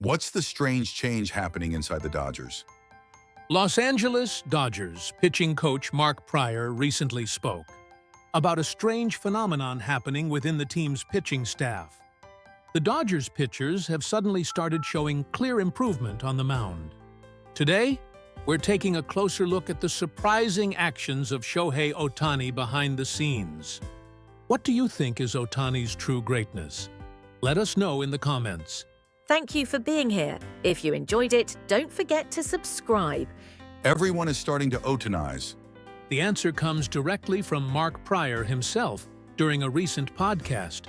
What's the strange change happening inside the Dodgers? Los Angeles Dodgers pitching coach Mark Prior recently spoke about a strange phenomenon happening within the team's pitching staff. The Dodgers pitchers have suddenly started showing clear improvement on the mound. Today, we're taking a closer look at the surprising actions of Shohei Ohtani behind the scenes. What do you think is Ohtani's true greatness? Let us know in the comments. Thank you for being here. If you enjoyed it, don't forget to subscribe. Everyone is starting to Ohtanize. The answer comes directly from Mark Prior himself during a recent podcast.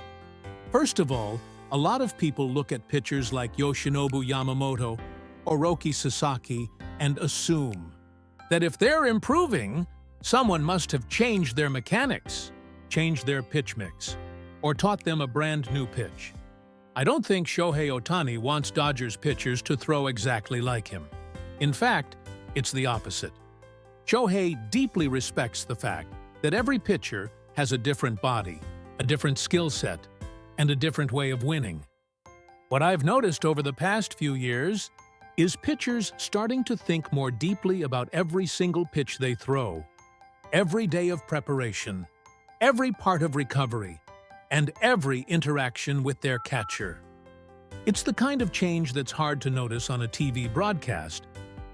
First of all, a lot of people look at pitchers like Yoshinobu Yamamoto or Roki Sasaki and assume that if they're improving, someone must have changed their mechanics, changed their pitch mix, or taught them a brand new pitch. I don't think Shohei Ohtani wants Dodgers pitchers to throw exactly like him. In fact, it's the opposite. Shohei deeply respects the fact that every pitcher has a different body, a different skill set, and a different way of winning. What I've noticed over the past few years is pitchers starting to think more deeply about every single pitch they throw, every day of preparation, every part of recovery, and every interaction with their catcher. It's the kind of change that's hard to notice on a TV broadcast,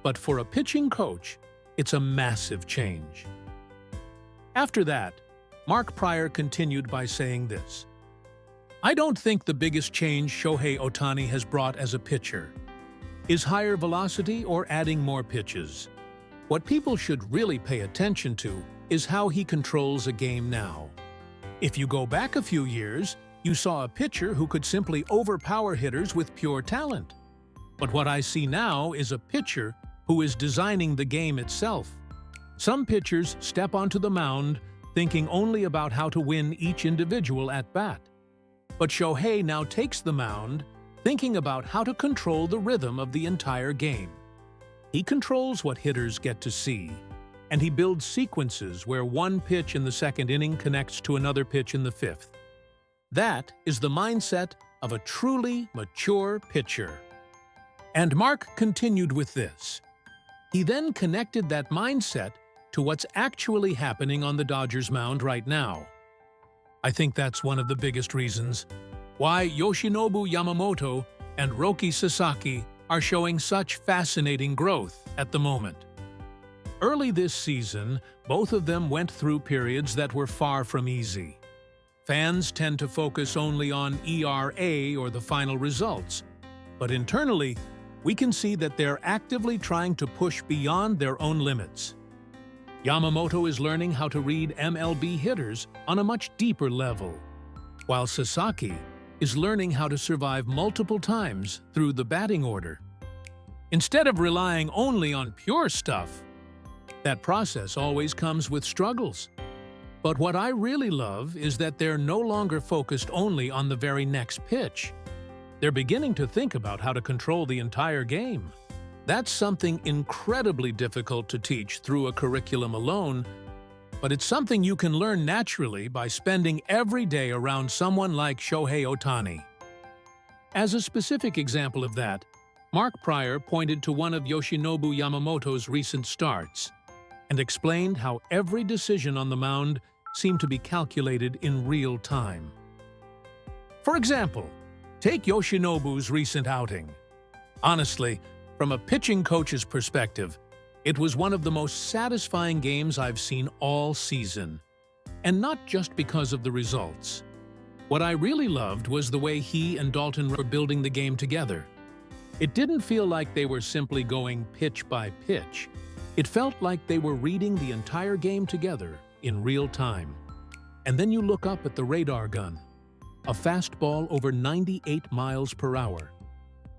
but for a pitching coach, it's a massive change. After that, Mark Prior continued by saying this: "I don't think the biggest change Shohei Ohtani has brought as a pitcher is higher velocity or adding more pitches. What people should really pay attention to is how he controls a game now. If you go back a few years, you saw a pitcher who could simply overpower hitters with pure talent. But what I see now is a pitcher who is designing the game itself. Some pitchers step onto the mound thinking only about how to win each individual at-bat. But Shohei now takes the mound thinking about how to control the rhythm of the entire game. He controls what hitters get to see, and he builds sequences where one pitch in the second inning connects to another pitch in the fifth. That is the mindset of a truly mature pitcher." And Mark continued with this. He then connected that mindset to what's actually happening on the Dodgers mound right now. I think that's one of the biggest reasons why Yoshinobu Yamamoto and Roki Sasaki are showing such fascinating growth at the moment. Early this season, both of them went through periods that were far from easy. Fans tend to focus only on ERA or the final results, but internally, we can see that they're actively trying to push beyond their own limits. Yamamoto is learning how to read MLB hitters on a much deeper level, while Sasaki is learning how to survive multiple times through the batting order. Instead of relying only on pure stuff, that process always comes with struggles. But what I really love is that they're no longer focused only on the very next pitch. They're beginning to think about how to control the entire game. That's something incredibly difficult to teach through a curriculum alone, but it's something you can learn naturally by spending every day around someone like Shohei Ohtani. As a specific example of that, Mark Prior pointed to one of Yoshinobu Yamamoto's recent starts and explained how every decision on the mound seemed to be calculated in real time. For example, take Yoshinobu's recent outing. Honestly, from a pitching coach's perspective, it was one of the most satisfying games I've seen all season. And not just because of the results. What I really loved was the way he and Dalton were building the game together. It didn't feel like they were simply going pitch by pitch. It felt like they were reading the entire game together in real time. And then you look up at the radar gun, a fastball over 98 miles per hour.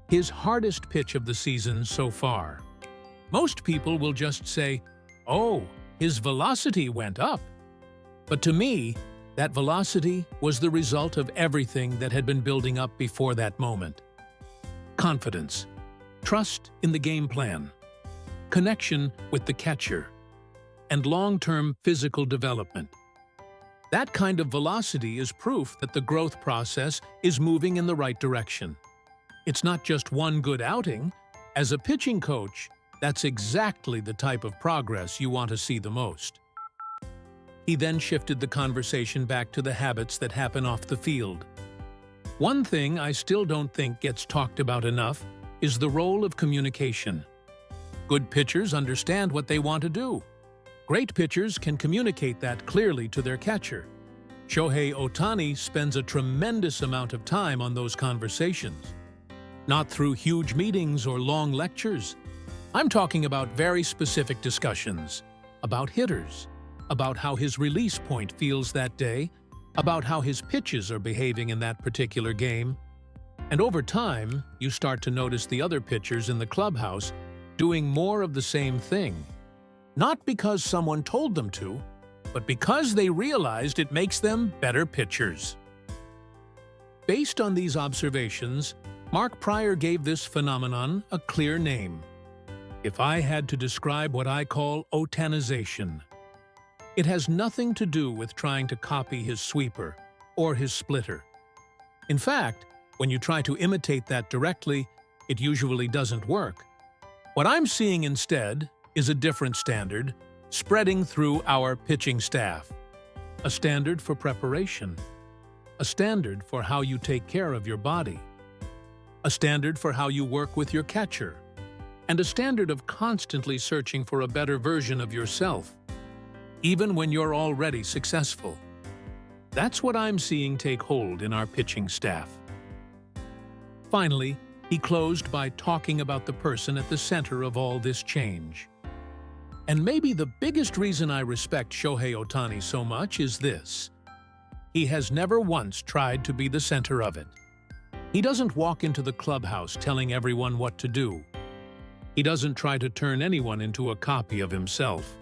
His hardest pitch of the season so far. Most people will just say, "Oh, his velocity went up." But to me, that velocity was the result of everything that had been building up before that moment. Confidence, trust in the game plan, connection with the catcher, and long-term physical development. That kind of velocity is proof that the growth process is moving in the right direction. It's not just one good outing. As a pitching coach, that's exactly the type of progress you want to see the most. He then shifted the conversation back to the habits that happen off the field. One thing I still don't think gets talked about enough is the role of communication. Good pitchers understand what they want to do. Great pitchers can communicate that clearly to their catcher. Shohei Ohtani spends a tremendous amount of time on those conversations. Not through huge meetings or long lectures. I'm talking about very specific discussions, about hitters, about how his release point feels that day, about how his pitches are behaving in that particular game. And over time, you start to notice the other pitchers in the clubhouse doing more of the same thing. Not because someone told them to, but because they realized it makes them better pitchers. Based on these observations, Mark Prior gave this phenomenon a clear name. If I had to describe what I call Ohtanization, it has nothing to do with trying to copy his sweeper or his splitter. In fact, when you try to imitate that directly, it usually doesn't work. What I'm seeing instead is a different standard spreading through our pitching staff. A standard for preparation. A standard for how you take care of your body. A standard for how you work with your catcher. And a standard of constantly searching for a better version of yourself, even when you're already successful. That's what I'm seeing take hold in our pitching staff. Finally, he closed by talking about the person at the center of all this change. And maybe the biggest reason I respect Shohei Ohtani so much is this. He has never once tried to be the center of it. He doesn't walk into the clubhouse telling everyone what to do. He doesn't try to turn anyone into a copy of himself.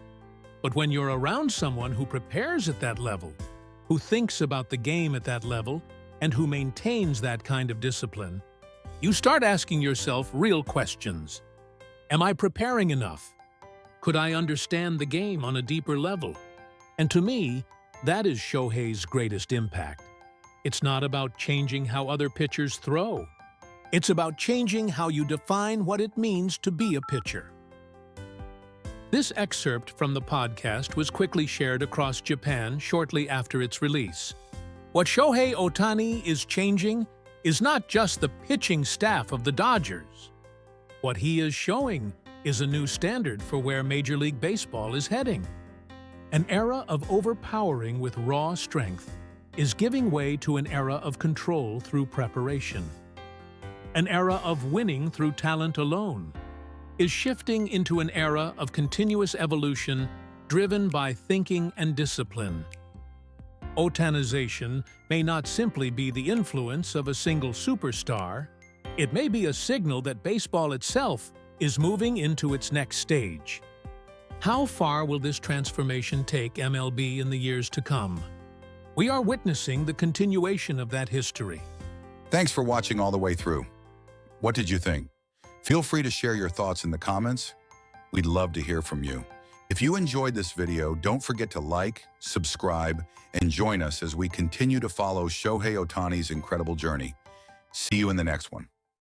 But when you're around someone who prepares at that level, who thinks about the game at that level, and who maintains that kind of discipline, you start asking yourself real questions. Am I preparing enough? Could I understand the game on a deeper level? And to me, that is Shohei's greatest impact. It's not about changing how other pitchers throw. It's about changing how you define what it means to be a pitcher. This excerpt from the podcast was quickly shared across Japan shortly after its release. What Shohei Ohtani is changing is not just the pitching staff of the Dodgers. What he is showing is a new standard for where Major League Baseball is heading. An era of overpowering with raw strength is giving way to an era of control through preparation. An era of winning through talent alone is shifting into an era of continuous evolution driven by thinking and discipline. Ohtanization may not simply be the influence of a single superstar. It may be a signal that baseball itself is moving into its next stage. How far will this transformation take MLB in the years to come? We are witnessing the continuation of that history. Thanks for watching all the way through. What did you think? Feel free to share your thoughts in the comments. We'd love to hear from you. If you enjoyed this video, don't forget to like, subscribe, and join us as we continue to follow Shohei Ohtani's incredible journey. See you in the next one.